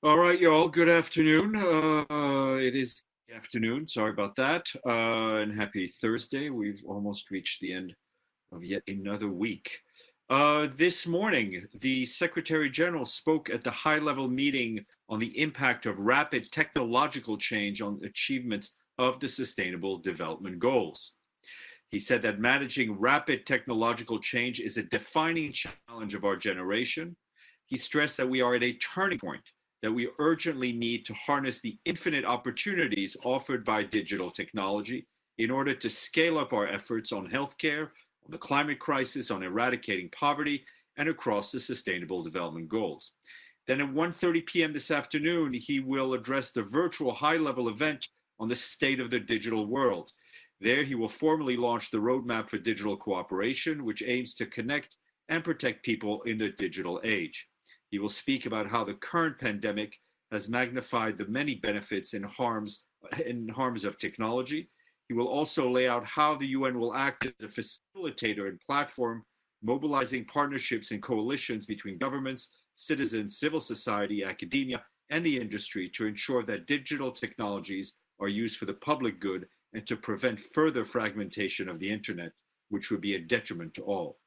All right, y'all. Good afternoon. It is afternoon. Sorry about that. And happy Thursday. We've almost reached the end of yet another week. This morning, the Secretary General spoke at the high level meeting on the impact of rapid technological change on achievements of the Sustainable Development Goals. He said that managing rapid technological change is a defining challenge of our generation. He stressed that we are at a turning point, that we urgently need to harness the infinite opportunities offered by digital technology in order to scale up our efforts on healthcare, on the climate crisis, on eradicating poverty, and across the Sustainable Development Goals. Then at 1:30 p.m. this afternoon, he will address the virtual high-level event on the state of the digital world. There, he will formally launch the Roadmap for Digital Cooperation, which aims to connect and protect people in the digital age. He will speak about how the current pandemic has magnified the many benefits and harms of technology. He will also lay out how the UN will act as a facilitator and platform, mobilizing partnerships and coalitions between governments, citizens, civil society, academia, and the industry to ensure that digital technologies are used for the public good and to prevent further fragmentation of the internet, which would be a detriment to all.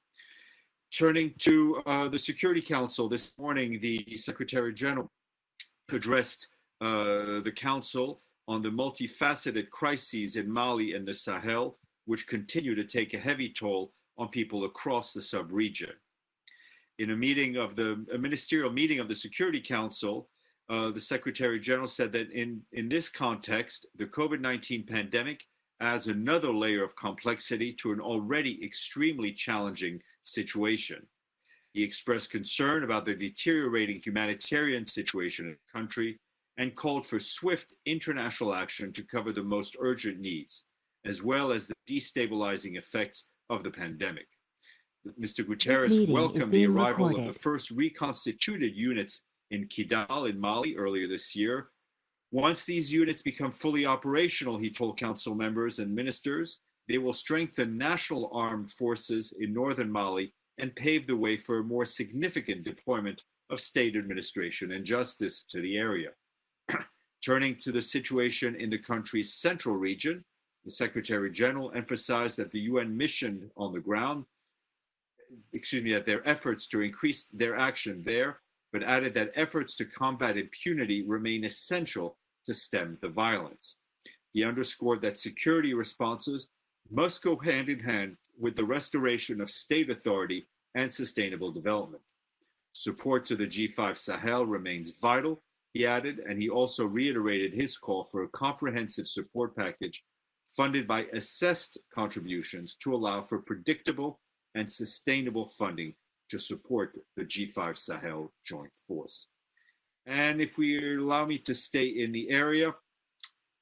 Turning to the Security Council, this morning, the Secretary General addressed the Council on the multifaceted crises in Mali and the Sahel, which continue to take a heavy toll on people across the sub-region. In a ministerial meeting of the Security Council, the Secretary General said that in this context, the COVID-19 pandemic adds another layer of complexity to an already extremely challenging situation. He expressed concern about the deteriorating humanitarian situation in the country and called for swift international action to cover the most urgent needs, as well as the destabilizing effects of the pandemic. Mr. Guterres welcomed the arrival of the first reconstituted units in Kidal in Mali earlier this year. Once these units become fully operational, he told council members and ministers, they will strengthen national armed forces in northern Mali and pave the way for a more significant deployment of state administration and justice to the area. Turning to the situation in the country's central region, the Secretary General emphasized that the UN mission on the ground, that their efforts to increase their action there, but added that efforts to combat impunity remain essential to stem the violence. He underscored that security responses must go hand in hand with the restoration of state authority and sustainable development. Support to the G5 Sahel remains vital, he added, and he also reiterated his call for a comprehensive support package funded by assessed contributions to allow for predictable and sustainable funding to support the G5 Sahel joint force. And if we allow me to stay in the area,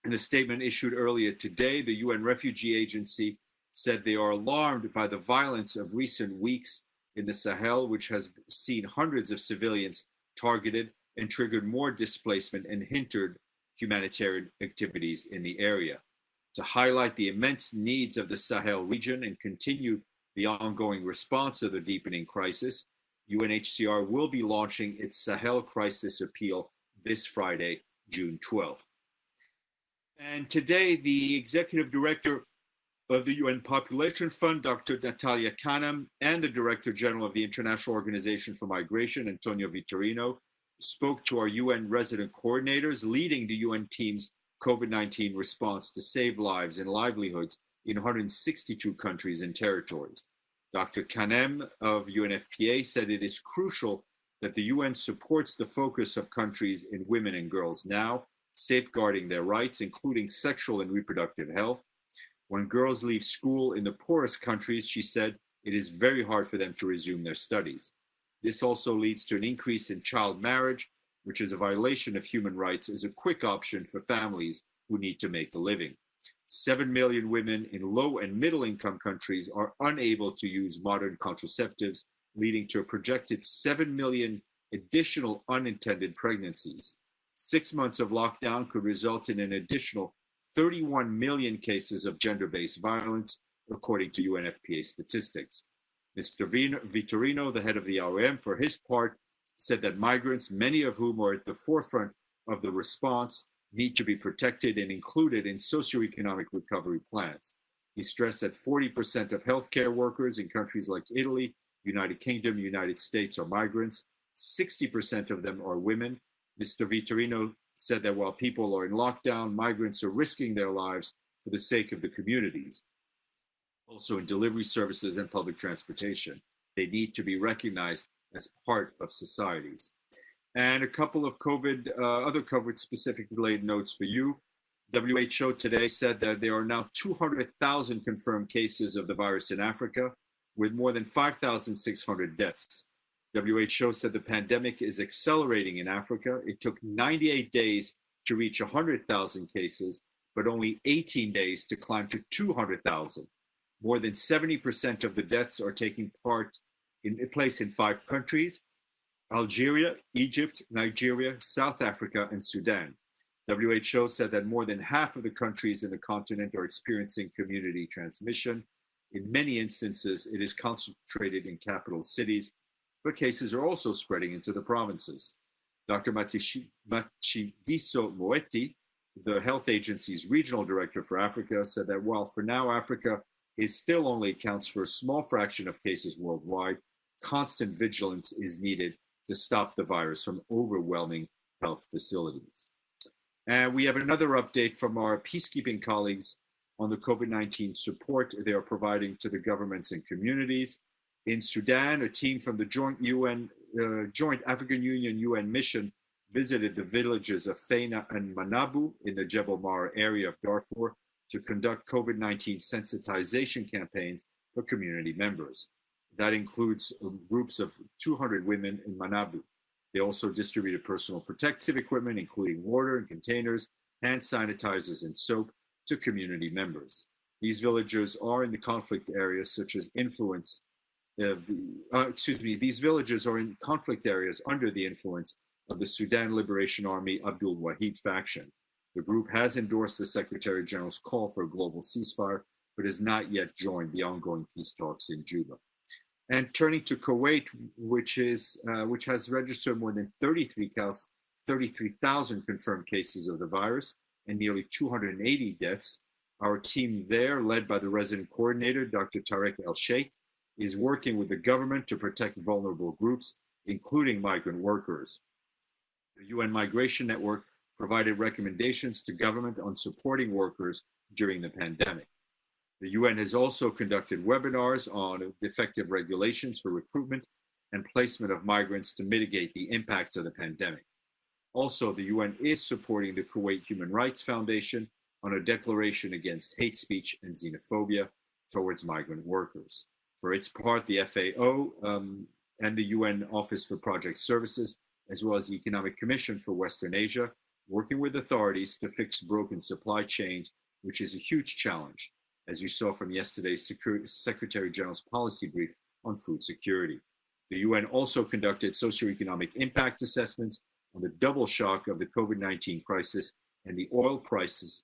in a statement issued earlier today, the UN Refugee Agency said they are alarmed by the violence of recent weeks in the Sahel, which has seen hundreds of civilians targeted and triggered more displacement and hindered humanitarian activities in the area. To highlight the immense needs of the Sahel region and continue the ongoing response to the deepening crisis, UNHCR will be launching its Sahel Crisis Appeal this Friday, June 12th. And today, the Executive Director of the UN Population Fund, Dr. Natalia Kanem, and the Director General of the International Organization for Migration, Antonio Vitorino, spoke to our UN resident coordinators leading the UN team's COVID-19 response to save lives and livelihoods in 162 countries and territories. Dr. Kanem of UNFPA said it is crucial that the UN supports the focus of countries in women and girls now, safeguarding their rights, including sexual and reproductive health. When girls leave school in the poorest countries, she said, it is very hard for them to resume their studies. This also leads to an increase in child marriage, which is a violation of human rights, as a quick option for families who need to make a living. 7 million women in low and middle income countries are unable to use modern contraceptives, leading to a projected 7 million additional unintended pregnancies. 6 months of lockdown could result in an additional 31 million cases of gender-based violence, according to UNFPA statistics. Mr. Vitorino, the head of the ROM, for his part, said that migrants, many of whom are at the forefront of the response, need to be protected and included in socioeconomic recovery plans. He stressed that 40% of healthcare workers in countries like Italy, United Kingdom, United States are migrants. 60% of them are women. Mr. Vitorino said that while people are in lockdown, migrants are risking their lives for the sake of the communities. Also in delivery services and public transportation, they need to be recognized as part of societies. And a couple of other COVID-specific related notes for you. WHO today said that there are now 200,000 confirmed cases of the virus in Africa, with more than 5,600 deaths. WHO said the pandemic is accelerating in Africa. It took 98 days to reach 100,000 cases, but only 18 days to climb to 200,000. More than 70% of the deaths are taking place in 5 countries: Algeria, Egypt, Nigeria, South Africa, and Sudan. WHO said that more than half of the countries in the continent are experiencing community transmission. In many instances, it is concentrated in capital cities, but cases are also spreading into the provinces. Dr. Matshidiso Moeti, the health agency's regional director for Africa, said that while for now Africa still only accounts for a small fraction of cases worldwide, constant vigilance is needed to stop the virus from overwhelming health facilities. And we have another update from our peacekeeping colleagues on the COVID-19 support they are providing to the governments and communities. In Sudan, a team from the Joint African Union UN mission visited the villages of Feina and Manabu in the Jebel Mara area of Darfur to conduct COVID-19 sensitization campaigns for community members. That includes groups of 200 women in Manabu. They also distributed personal protective equipment, including water and containers, hand sanitizers, and soap to community members. These villages are in the conflict areas such as these villages are in conflict areas under the influence of the Sudan Liberation Army Abdul Wahid faction. The group has endorsed the Secretary General's call for a global ceasefire, but has not yet joined the ongoing peace talks in Juba. And turning to Kuwait, which has registered more than 33,000 confirmed cases of the virus and nearly 280 deaths, our team there, led by the resident coordinator, Dr. Tarek El Sheikh, is working with the government to protect vulnerable groups, including migrant workers. The UN Migration Network provided recommendations to government on supporting workers during the pandemic. The UN has also conducted webinars on effective regulations for recruitment and placement of migrants to mitigate the impacts of the pandemic. Also, the UN is supporting the Kuwait Human Rights Foundation on a declaration against hate speech and xenophobia towards migrant workers. For its part, the FAO and the UN Office for Project Services, as well as the Economic Commission for Western Asia, working with authorities to fix broken supply chains, which is a huge challenge, as you saw from yesterday's Secretary General's policy brief on food security. The UN also conducted socioeconomic impact assessments on the double shock of the COVID-19 crisis and the oil prices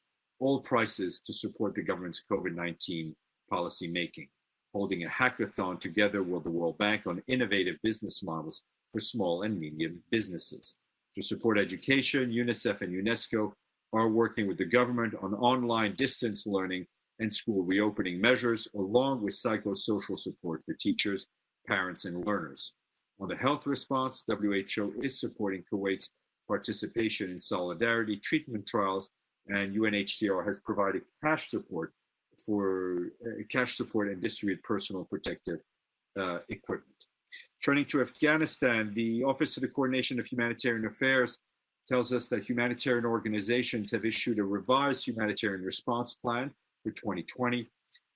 to support the government's COVID-19 policy making, holding a hackathon together with the World Bank on innovative business models for small and medium businesses. To support education, UNICEF and UNESCO are working with the government on online distance learning and school reopening measures, along with psychosocial support for teachers, parents, and learners. On the health response, WHO is supporting Kuwait's participation in solidarity treatment trials, and UNHCR has provided cash support and distributed personal protective equipment. Turning to Afghanistan, the Office for the Coordination of Humanitarian Affairs tells us that humanitarian organizations have issued a revised humanitarian response plan for 2020.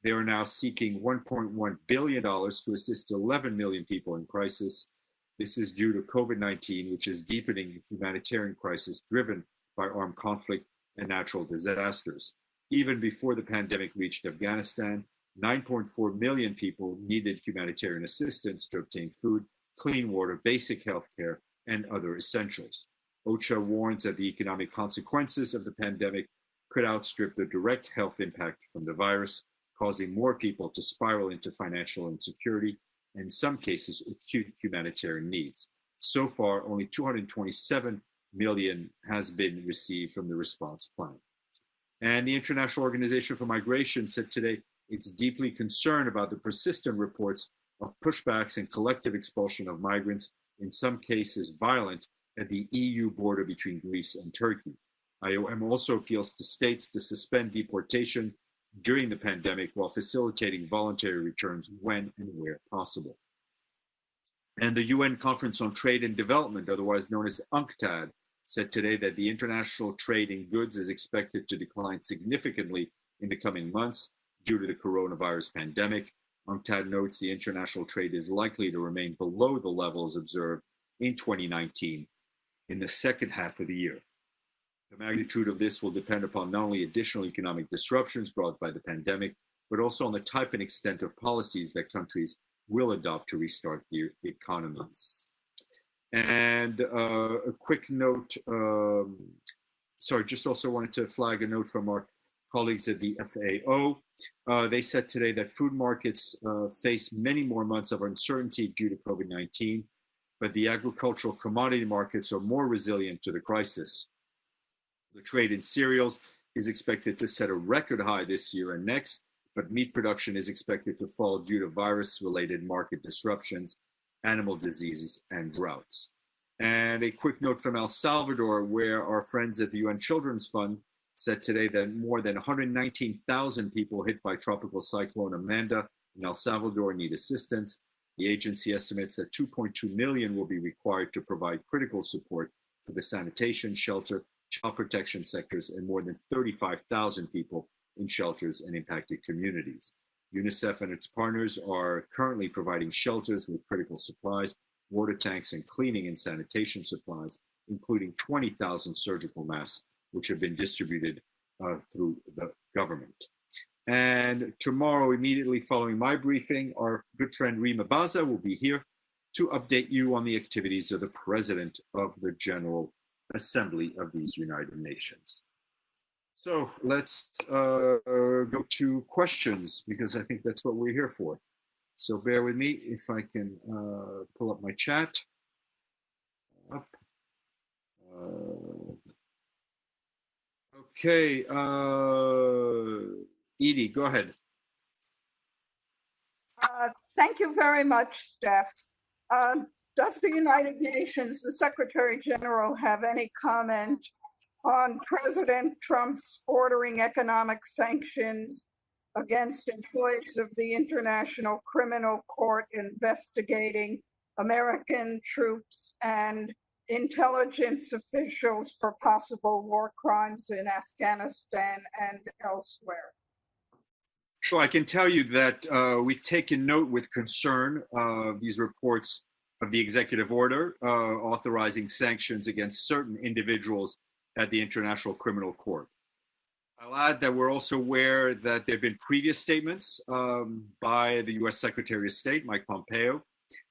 They are now seeking $1.1 billion to assist 11 million people in crisis. This is due to COVID-19, which is deepening the humanitarian crisis driven by armed conflict and natural disasters. Even before the pandemic reached Afghanistan, 9.4 million people needed humanitarian assistance to obtain food, clean water, basic health care, and other essentials. OCHA warns that the economic consequences of the pandemic could outstrip the direct health impact from the virus, causing more people to spiral into financial insecurity and, in some cases, acute humanitarian needs. So far, only 227 million has been received from the response plan. And the International Organization for Migration said today it's deeply concerned about the persistent reports of pushbacks and collective expulsion of migrants, in some cases violent, at the EU border between Greece and Turkey. IOM also appeals to states to suspend deportation during the pandemic while facilitating voluntary returns when and where possible. And the UN Conference on Trade and Development, otherwise known as UNCTAD, said today that the international trade in goods is expected to decline significantly in the coming months due to the coronavirus pandemic. UNCTAD notes the international trade is likely to remain below the levels observed in 2019 in the second half of the year. The magnitude of this will depend upon not only additional economic disruptions brought by the pandemic, but also on the type and extent of policies that countries will adopt to restart their economies. And a quick note, just also wanted to flag a note from our colleagues at the FAO. They said today that food markets face many more months of uncertainty due to COVID-19, but the agricultural commodity markets are more resilient to the crisis. The trade in cereals is expected to set a record high this year and next, but meat production is expected to fall due to virus-related market disruptions, animal diseases, and droughts. And a quick note from El Salvador, where our friends at the UN Children's Fund said today that more than 119,000 people hit by Tropical Cyclone Amanda in El Salvador need assistance. The agency estimates that 2.2 million will be required to provide critical support for the sanitation, shelter, child protection sectors, and more than 35,000 people in shelters and impacted communities. UNICEF and its partners are currently providing shelters with critical supplies, water tanks, and cleaning and sanitation supplies, including 20,000 surgical masks, which have been distributed through the government. And tomorrow, immediately following my briefing, our good friend Rima Baza will be here to update you on the activities of the President of the General Assembly of these United Nations. So let's go to questions, because I think that's what we're here for. So bear with me if I can pull up my chat. Okay, Edie, go ahead. Thank you very much, Steph. Does the United Nations, the Secretary General, have any comment on President Trump's ordering economic sanctions against employees of the International Criminal Court investigating American troops and intelligence officials for possible war crimes in Afghanistan and elsewhere? Sure, I can tell you that we've taken note with concern of these reports of the executive order authorizing sanctions against certain individuals at the International Criminal Court. I'll add that we're also aware that there have been previous statements by the US Secretary of State, Mike Pompeo,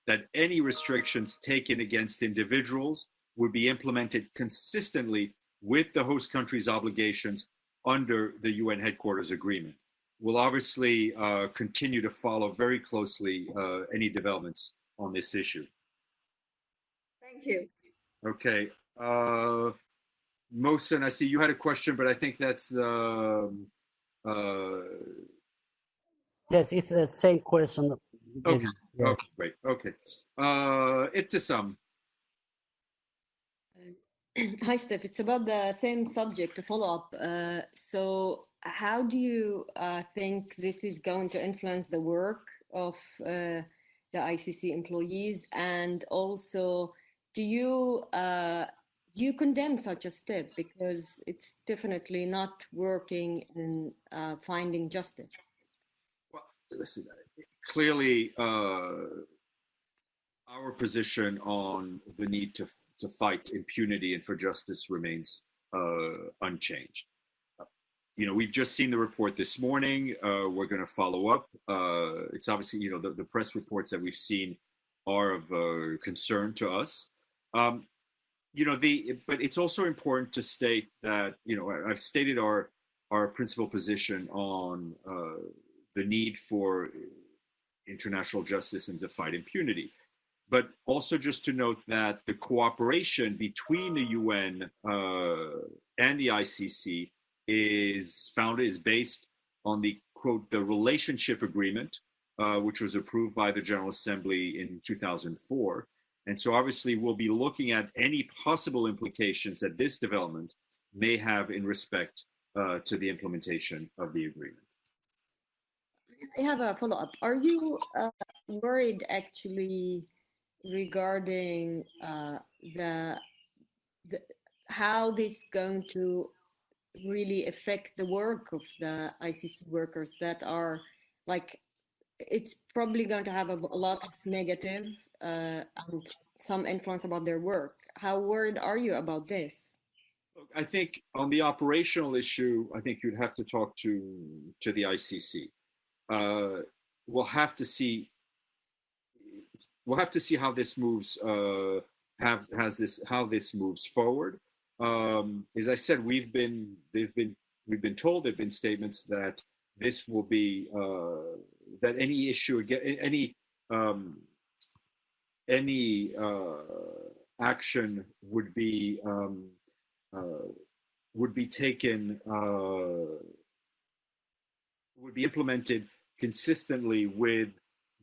that any restrictions taken against individuals would be implemented consistently with the host country's obligations under the UN headquarters agreement. We'll obviously continue to follow very closely any developments on this issue. Thank you. Okay. Mohsen, I see you had a question, but I think that's the... Yes, it's the same question. Okay, Yeah. okay, great, okay. Ittisam. Hi, Steph. It's about the same subject, a follow-up. So how do you think this is going to influence the work of the ICC employees? And also, do you condemn such a step? Because it's definitely not working in finding justice. Well, listen, clearly, our position on the need to fight impunity and for justice remains unchanged. You know, we've just seen the report this morning. We're going to follow up. It's obviously, you know, the press reports that we've seen are of concern to us. You know, but it's also important to state that, you know, I've stated our principal position on the need for international justice and to fight impunity. but also just to note that the cooperation between the UN and the ICC is based on the quote the relationship agreement, which was approved by the General Assembly in 2004. And so obviously we'll be looking at any possible implications that this development may have in respect to the implementation of the agreement. I have a follow-up. Are you worried actually regarding the how this going to really affect the work of the ICC workers that are like it's probably going to have a lot of negative and some influence about their work. How worried are you about this? I think on the operational issue, I think you'd have to talk to the ICC. We'll have to see. We'll have to see how this moves. How this moves forward. As I said, we've been told there've been statements that this will be that any issue any action would be taken would be implemented consistently with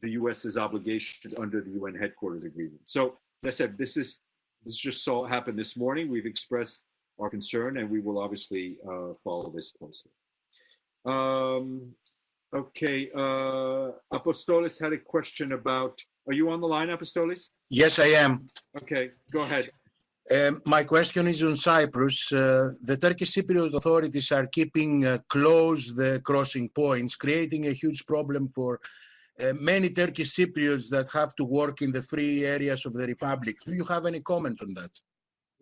the US's obligations under the UN headquarters agreement. So as I said, this just happened this morning. We've expressed our concern, and we will obviously follow this closely. Okay, Apostolis had a question about. Are you on the line, Apostolis? Yes, I am. Okay, go ahead. My question is on Cyprus. The Turkish Cypriot authorities are keeping close the crossing points, creating a huge problem for many Turkish Cypriots that have to work in the free areas of the Republic. Do you have any comment on that?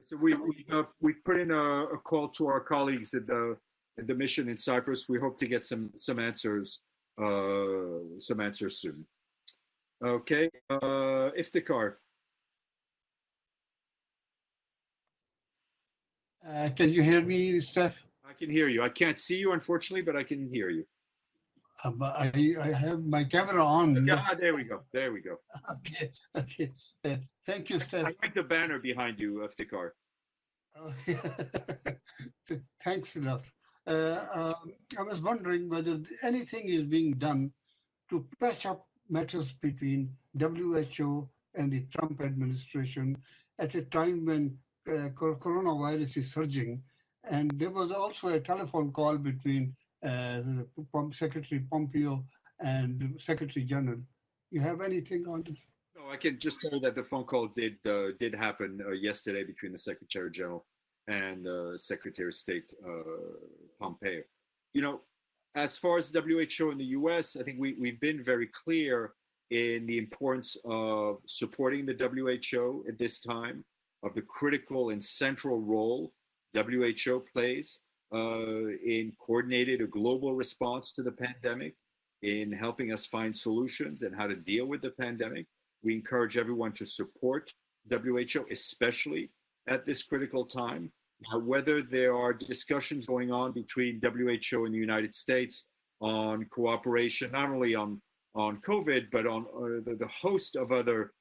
So we've put in a call to our colleagues at the mission in Cyprus. We hope to get some answers soon. Okay, Iftikhar. Can you hear me, Steph? I can hear you. I can't see you, unfortunately, but I can hear you. I have my camera on. Yeah, there we go. There we go. Okay. Thank you, Steph. I like the banner behind you, Iftikhar. Thanks a lot. I was wondering whether anything is being done to patch up matters between WHO and the Trump administration at a time when coronavirus is surging. And there was also a telephone call between Secretary Pompeo and Secretary General. You have anything on this? No, I can just tell you that the phone call did happen yesterday between the Secretary General and Secretary of State Pompeo. You know, as far as WHO in the US, I think we've been very clear in the importance of supporting the WHO at this time, of the critical and central role WHO plays in coordinating a global response to the pandemic, in helping us find solutions and how to deal with the pandemic. We encourage everyone to support WHO, especially at this critical time. Whether there are discussions going on between WHO and the United States on cooperation, not only on COVID, but on the host of other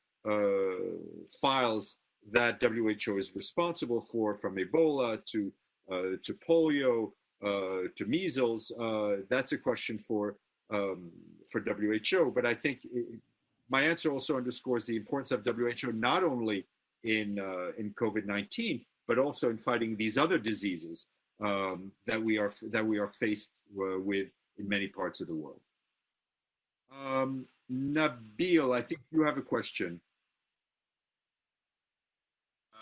files that WHO is responsible for, from Ebola to polio to measles. That's a question for WHO. But I think my answer also underscores the importance of WHO not only in COVID-19, but also in fighting these other diseases that we are faced with in many parts of the world. Nabil, I think you have a question.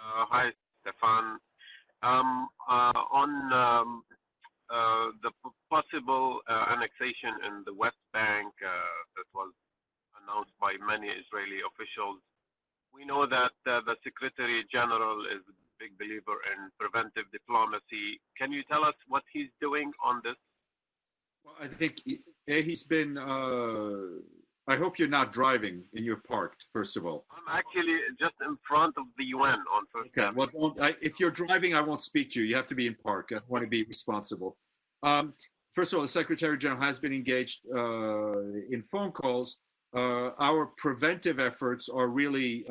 Hi, Stéphane. On the possible annexation in the West Bank that was announced by many Israeli officials, we know that the Secretary General is a big believer in preventive diplomacy. Can you tell us what he's doing on this? Well, I think he's been. I hope you're not driving and you're parked, first of all. I'm actually just in front of the UN on First Avenue. Well, if you're driving, I won't speak to you. You have to be in park. I want to be responsible. First of all, the Secretary General has been engaged in phone calls our preventive efforts are really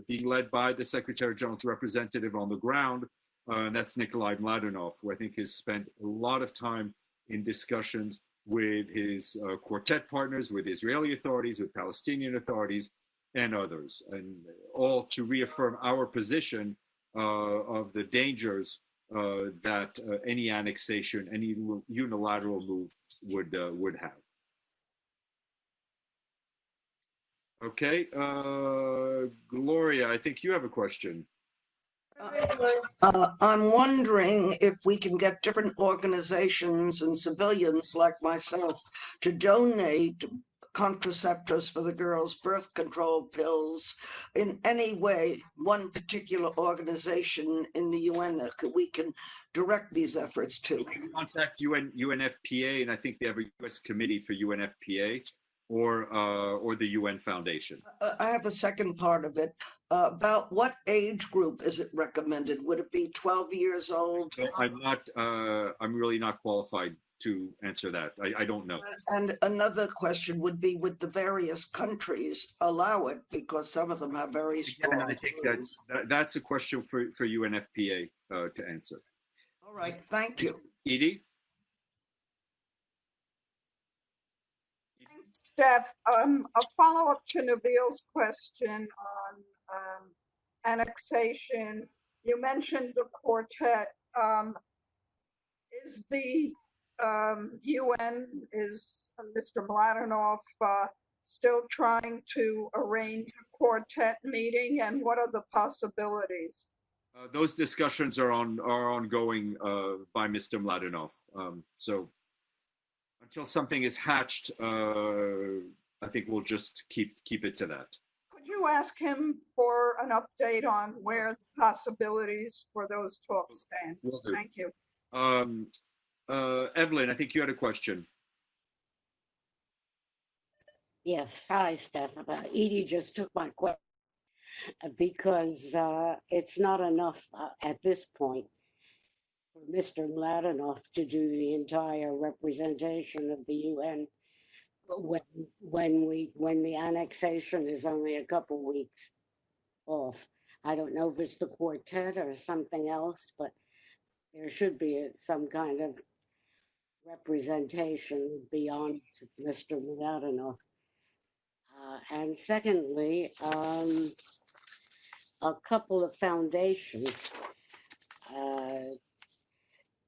being led by the Secretary General's representative on the ground, and that's Nikolai Mladenov, who I think has spent a lot of time in discussions with his quartet partners, with Israeli authorities, with Palestinian authorities, and others, and all to reaffirm our position of the dangers that any annexation, any unilateral move would have. Okay, Gloria, I think you have a question. I'm wondering if we can get different organizations and civilians like myself to donate contraceptives for the girls, birth control pills, in any way, one particular organization in the UN that we can direct these efforts to. You can contact UNFPA, and I think they have a U.S. committee for UNFPA, or the UN Foundation. I have a second part of it. About what age group is it recommended? Would it be 12 years old? I'm really not qualified to answer that. I don't know. And another question would be, would the various countries allow it? Because some of them have very strong. I think that's a question for UNFPA to answer. All right, thank you. Edie? Thanks, Steph. A follow-up to Nabil's question on annexation. You mentioned the quartet. Is the UN, is Mr. Mladenov still trying to arrange a quartet meeting, and what are the possibilities? Those discussions are ongoing by Mr. Mladenov. So until something is hatched, I think we'll just keep it to that. Could you ask him for an update on where the possibilities for those talks stand? Will do. Thank you. Evelyn, I think you had a question. Yes, hi, Stéphane. Edie just took my question because it's not enough at this point for Mr. Mladenov to do the entire representation of the UN when the annexation is only a couple weeks off. I don't know if it's the quartet or something else, but there should be some kind of representation beyond Mr. Mladenov. And secondly, a couple of foundations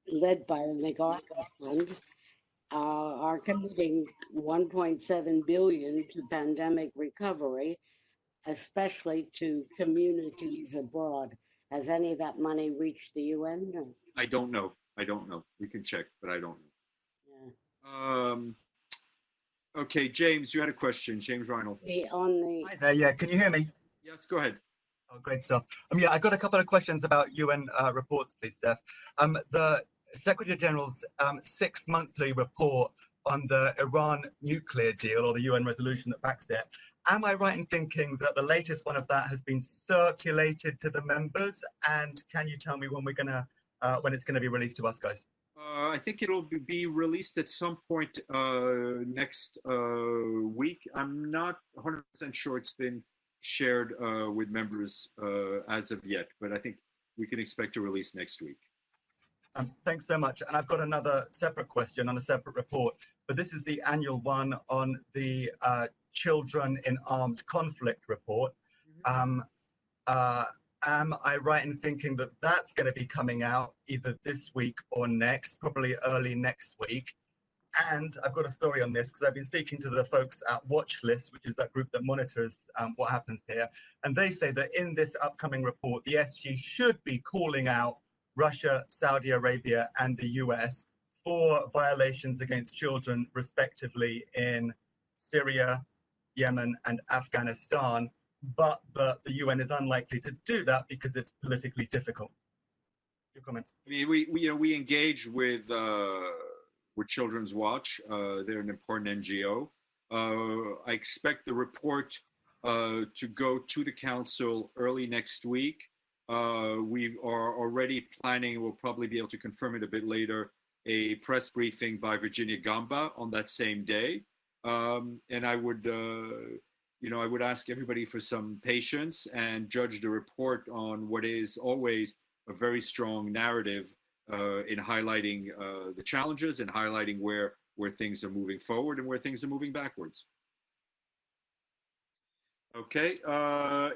led by the MacArthur Fund are committing 1.7 billion to pandemic recovery, especially to communities abroad. Has any of that money reached the UN? Or? I don't know. We can check, but I don't know. Yeah. Okay, James, you had a question. James Reinhold. Hi there. Yeah, can you hear me? Yes, go ahead. Oh, great stuff. Yeah, I got a couple of questions about UN reports, please, Steph. The Secretary General's 6th monthly report on the Iran nuclear deal, or the UN resolution that backs it. Am I right in thinking that the latest one of that has been circulated to the members? And can you tell me when when it's gonna be released to us, guys? I think it'll be released at some point next week. I'm not 100% sure it's been shared with members as of yet, but I think we can expect a release next week. Thanks so much. And I've got another separate question on a separate report, but this is the annual one on the Children in Armed Conflict report. Am I right in thinking that that's going to be coming out either this week or next, probably early next week? And I've got a story on this because I've been speaking to the folks at Watchlist, which is that group that monitors what happens here. And they say that in this upcoming report, the SG should be calling out Russia, Saudi Arabia, and the US for violations against children, respectively, in Syria, Yemen, and Afghanistan. But the UN is unlikely to do that because it's politically difficult. Your comments? I mean, we engage with Children's Watch. They're an important NGO. I expect the report to go to the council early next week. We are already planning, we'll probably be able to confirm it a bit later, a press briefing by Virginia Gamba on that same day. And I would, I would ask everybody for some patience and judge the report on what is always a very strong narrative in highlighting the challenges and highlighting where things are moving forward and where things are moving backwards. Okay,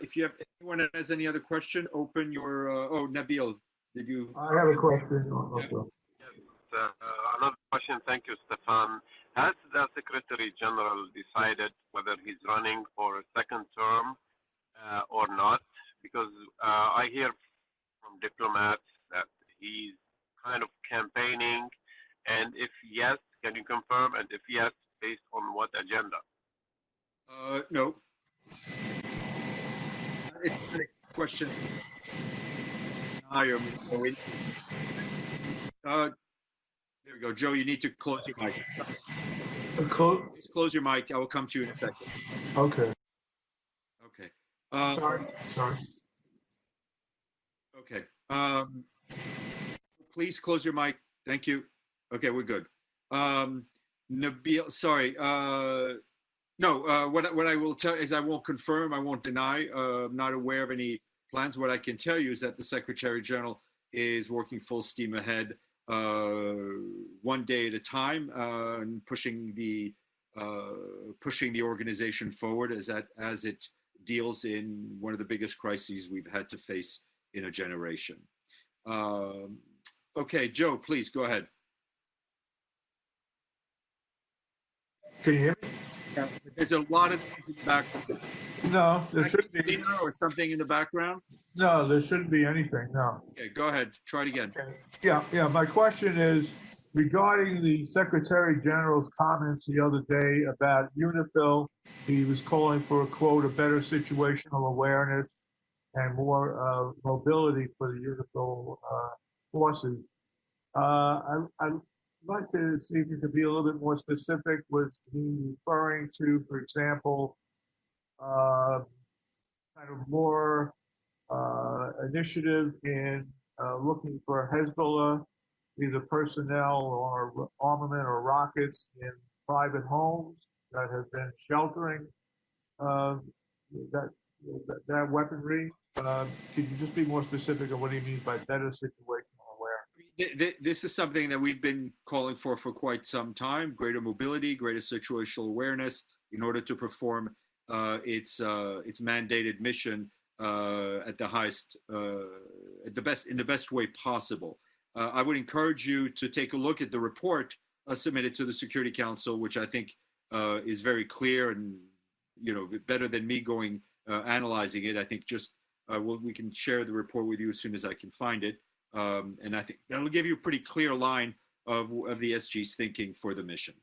if you have anyone that has any other question, open your, Nabil, did you? I have a question. Yeah. Yes, another question. Thank you, Stéphane. Has the Secretary General decided whether he's running for a second term or not? Because I hear from diplomats that he's kind of campaigning, and if yes, can you confirm? And if yes, based on what agenda? No. It's not a question. There we go. Joe, you need to close your mic. Please close your mic. I will come to you in a second. Okay. Okay. Sorry. Okay. Please close your mic. Thank you. Okay, we're good. Nabil, sorry. No, what I will tell is I won't confirm, I won't deny. I'm not aware of any plans. What I can tell you is that the Secretary General is working full steam ahead, one day at a time, and pushing the organization forward as it deals in one of the biggest crises we've had to face in a generation. Okay, Joe, please go ahead. Can you hear me? Yeah, there's a lot of things in the background. No, there shouldn't be. Or something in the background? No, there shouldn't be anything. No. Okay, go ahead. Try it again. Okay. Yeah. My question is regarding the Secretary General's comments the other day about UNIFIL. He was calling for, quote, a better situational awareness and more mobility for the UNIFIL forces. I'd like to see if you could be a little bit more specific. Was he referring to, for example, kind of more initiative in looking for Hezbollah, either personnel or armament or rockets in private homes that have been sheltering that weaponry? Could you just be more specific on what he means by better situational awareness? This is something that we've been calling for quite some time: greater mobility, greater situational awareness, in order to perform its mandated mission at the highest, in the best way possible. I would encourage you to take a look at the report submitted to the Security Council, which I think is very clear and better than me going analyzing it. I think just we can share the report with you as soon as I can find it, and I think that'll give you a pretty clear line of the SG's thinking for the mission.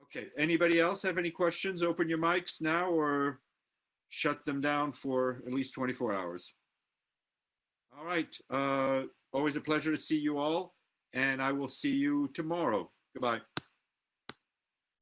Okay. Anybody else have any questions? Open your mics now, or shut them down for at least 24 hours. All right. Always a pleasure to see you all, and I will see you tomorrow. Goodbye.